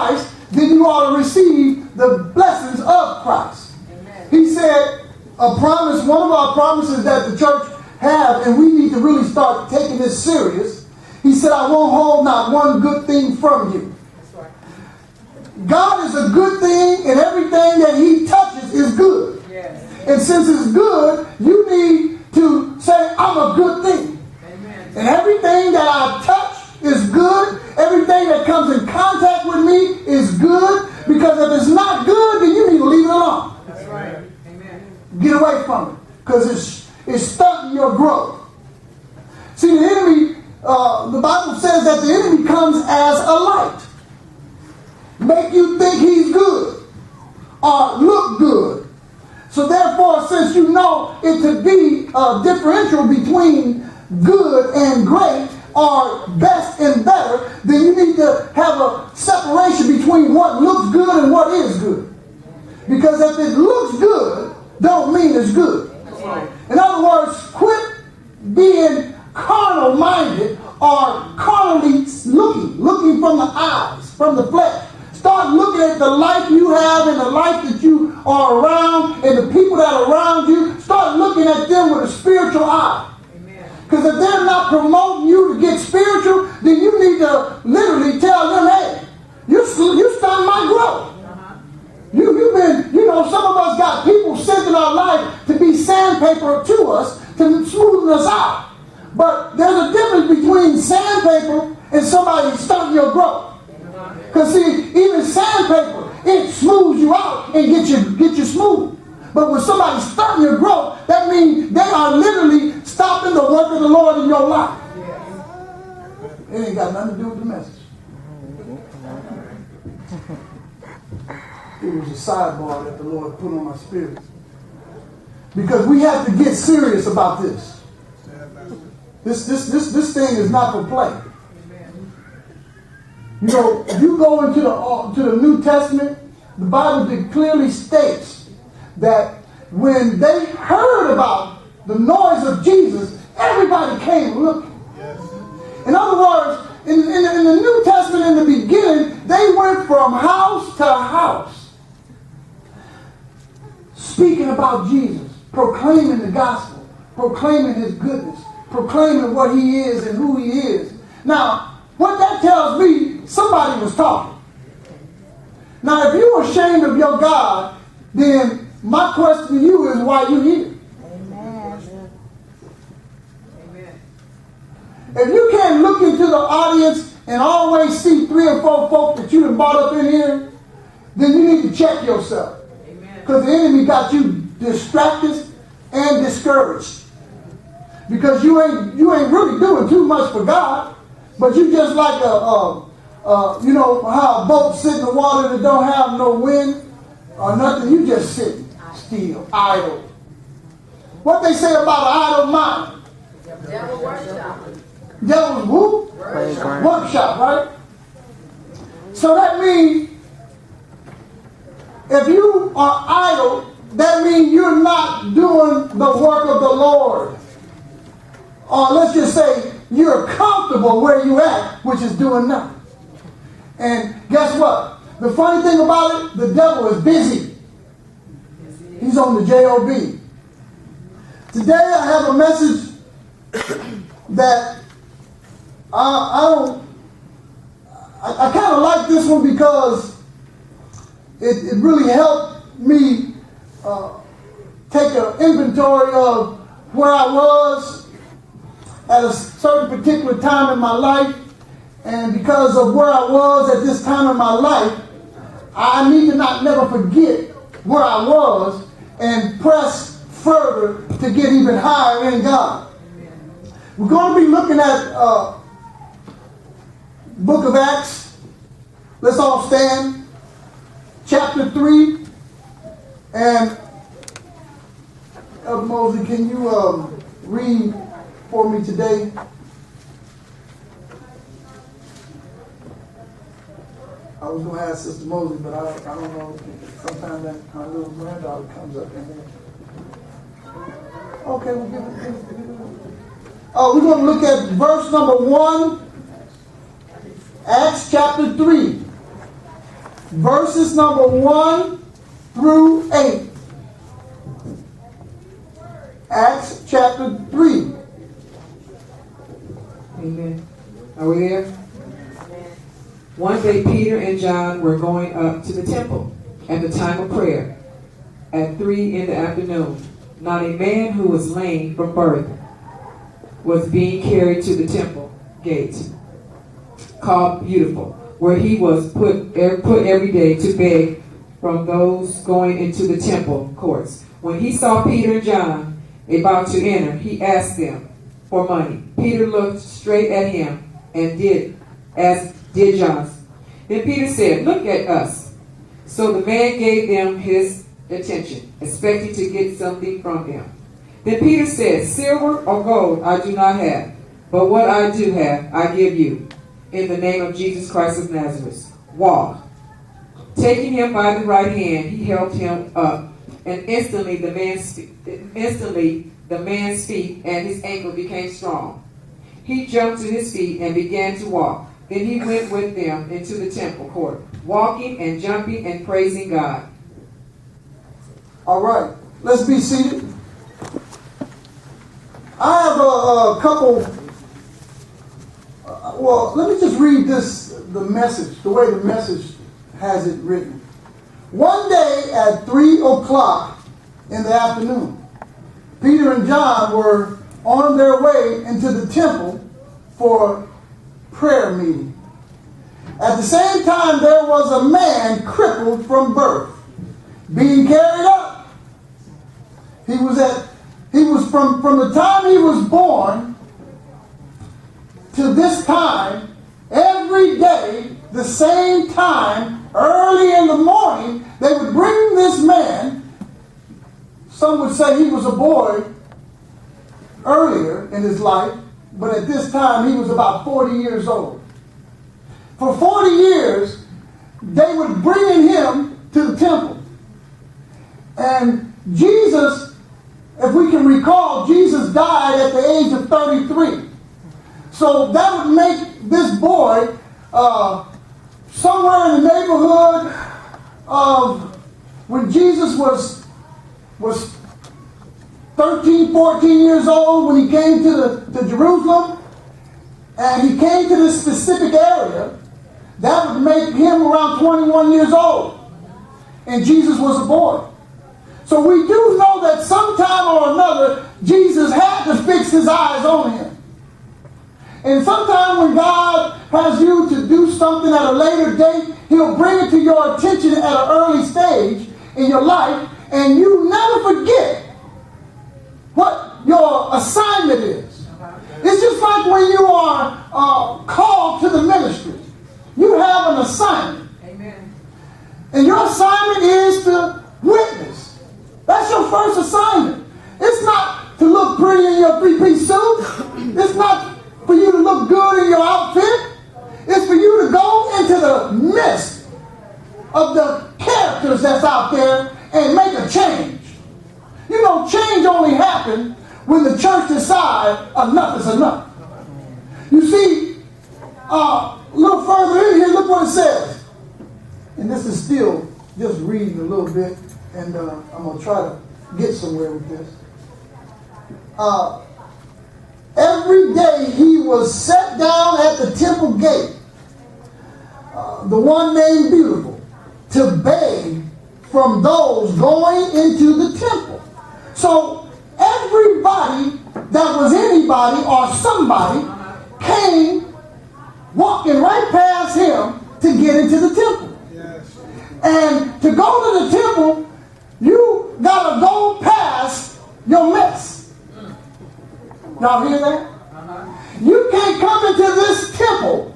Christ, then you ought to receive the blessings of Christ. Amen. He said a promise, one of our promises that the church have, and we need to really start taking this serious. He said, I won't hold not one good thing from you. That's right. God is a good thing, and everything that he touches is good. Yes. And since it's good, you need to say, I'm a good thing. Amen. And everything that I touch is good. Everything that comes in contact with me is good. Because if it's not good, then you need to leave it alone. That's right. Amen. Get away from it. Because it's stunting your growth. See, the enemy, the Bible says that the enemy comes as a light. Make you think he's good. Or look good. So therefore, since you know it to be a differential between good and great, or best and better, then you need to have a separation between what looks good and what is good. Because if it looks good, don't mean it's good. In other words, quit being carnal-minded or carnally looking from the eyes, from the flesh. Start looking at the life you have and the life that you are around and the people that are around you. Start looking at them with a spiritual eye. Because if they're not promoting you to get spiritual, then you need to literally tell them, hey, you stunting my growth. You've been, some of us got people sent in our life to be sandpaper to us, to smoothen us out. But there's a difference between sandpaper and somebody stunting your growth. Because see, even sandpaper, it smooths you out and get you smooth. But when somebody's stunting your growth, that means they are literally stopping the work of the Lord in your life. It ain't got nothing to do with the message. It was a sidebar that the Lord put on my spirit. Because we have to get serious about this. This thing is not for play. If you go into the New Testament, the Bible clearly states that when they heard about the noise of Jesus, everybody came looking. Yes. In other words, in the New Testament, in the beginning, they went from house to house, speaking about Jesus, proclaiming the gospel, proclaiming his goodness, proclaiming what he is and who he is. Now, what that tells me, somebody was talking. Now, if you're ashamed of your God, then my question to you is why you here? Amen. Amen. If you can't look into the audience and always see 3 or 4 folk that you done brought up in here, then you need to check yourself. Because the enemy got you distracted and discouraged. Because you ain't really doing too much for God, but you just like how a boat sit in the water that don't have no wind or nothing. You just sitting still, idle. What they say about an idle mind? Devil workshop. Devil's who? Workshop, right? So that means if you are idle, that means you're not doing the work of the Lord. Or let's just say you're comfortable where you at, which is doing nothing. And guess what? The funny thing about it, the devil is busy. He's on the job. Today I have a message that I kind of like this one because it really helped me take an inventory of where I was at a certain particular time in my life. And because of where I was at this time in my life, I need to not never forget where I was and press further to get even higher in God. We're going to be looking at Book of Acts. Let's all stand. Chapter 3. And Elder Mosley, can you read for me today? I was going to ask Sister Mosley, but I don't know. Sometimes that my little granddaughter comes up in there. Okay, we'll give it. We're going to look at verse number 1, Acts chapter 3. verses number 1 through 8. Acts chapter 3. Amen. Are we there? One day Peter and John were going up to the temple at the time of prayer at 3 in the afternoon. Now a man who was lame from birth was being carried to the temple gate, called Beautiful, where he was put every day to beg from those going into the temple courts. When he saw Peter and John about to enter, he asked them for money. Peter looked straight at him and did as did John. Then Peter said, "Look at us." So the man gave them his attention, expecting to get something from them. Then Peter said, "Silver or gold I do not have, but what I do have I give you. In the name of Jesus Christ of Nazareth, walk." Taking him by the right hand, he helped him up, and instantly the man's feet and his ankle became strong. He jumped to his feet and began to walk. Then he went with them into the temple court, walking and jumping and praising God. All right, let's be seated. I have a couple. Well, let me just read the message, the way the message has it written. One day at 3 o'clock in the afternoon, Peter and John were on their way into the temple for prayer meeting. At the same time, there was a man crippled from birth, being carried up. He was from the time he was born to this time, every day, the same time, early in the morning, they would bring this man. Some would say he was a boy earlier in his life, but at this time he was about 40 years old. For 40 years, they would bring him to the temple. And Jesus, if we can recall, Jesus died at the age of 33. So that would make this boy somewhere in the neighborhood of when Jesus was 13, 14 years old when he came to Jerusalem, and he came to this specific area. That would make him around 21 years old. And Jesus was a boy. So we do know that sometime or another, Jesus had to fix his eyes on him. And sometime when God has you to do something at a later date, he'll bring it to your attention at an early stage in your life, and you never forget what your assignment is. It's just like when you are called to the ministry. You have an assignment. Amen. And your assignment is to witness. That's your first assignment. It's not to look pretty in your three-piece suit. It's not for you to look good in your outfit. It's for you to go into the midst of the characters that's out there and make a change. You know, change only happens when the church decides enough is enough. You see, a little further in here, look what it says. And this is still just reading a little bit, and I'm going to try to get somewhere with this. Every day he was set down at the temple gate, the one named Beautiful, to beg from those going into the temple. So everybody that was anybody or somebody came walking right past him to get into the temple. Yes. And to go to the temple, you got to go past your mess. Y'all hear that? You can't come into this temple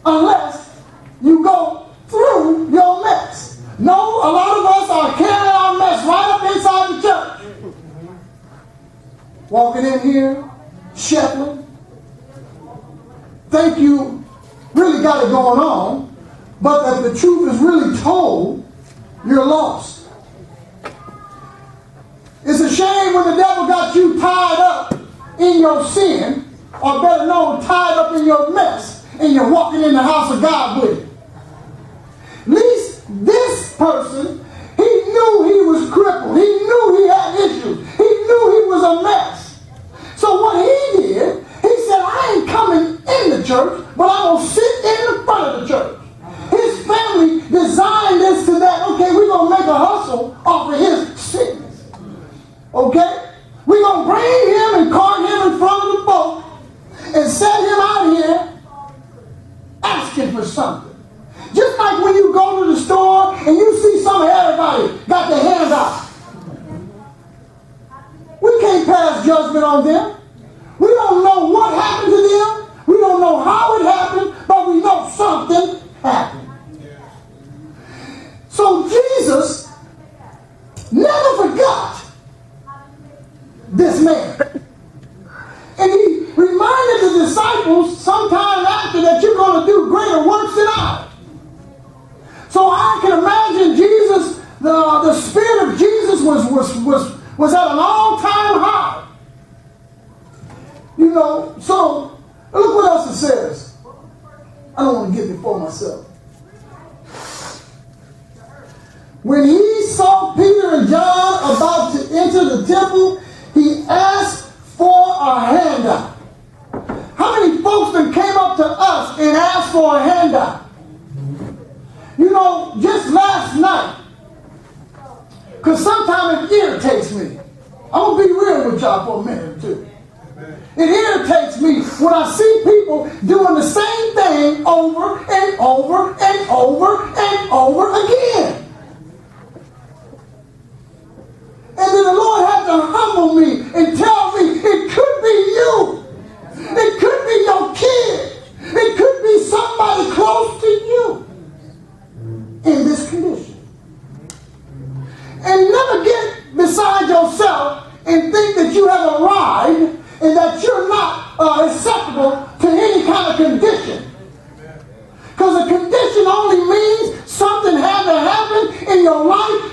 unless you go through your mess. No, a lot of us are carrying our mess right up inside the church. Walking in here, shuffling. Think you really got it going on, but if the truth is really told, you're lost. It's a shame when the devil got you tied up in your sin, or better known, tied up in your mess, and you're walking in the house of God with it. person, he knew he was crippled. He knew he had issues. He knew he was a mess. So what he did, he said, I ain't coming in the church, but I'm going to sit in the front of the church. His family designed this to that. Okay, we're going to make a hustle off of his sickness. Okay? We're going to bring him and cart him in front of the boat and set him out here asking for something. Just like when you go to the store and you see everybody got their hands out. We can't pass judgment on them. We don't know what happened to them. We don't know how it happened, but we know something happened. So Jesus never forgot this man. And he reminded the disciples sometime after that you're going to do greater works than I. So I can imagine Jesus, the spirit of Jesus was at an all-time high. You know, so look what else it says. I don't want to get before myself. When he saw Peter and John about to enter the temple, he asked for a handout. How many folks that came up to us and asked for a handout? You know, just last night, because sometimes it irritates me. I'm going to be real with y'all for a minute or two. It irritates me when I see people doing the same thing over and over and over and over again. And then the Lord had to humble me and tell me it could be you. It could be your kid. It could be somebody close to you in this condition. And never get beside yourself and think that you have arrived and that you're not acceptable to any kind of condition. Because a condition only means something had to happen in your life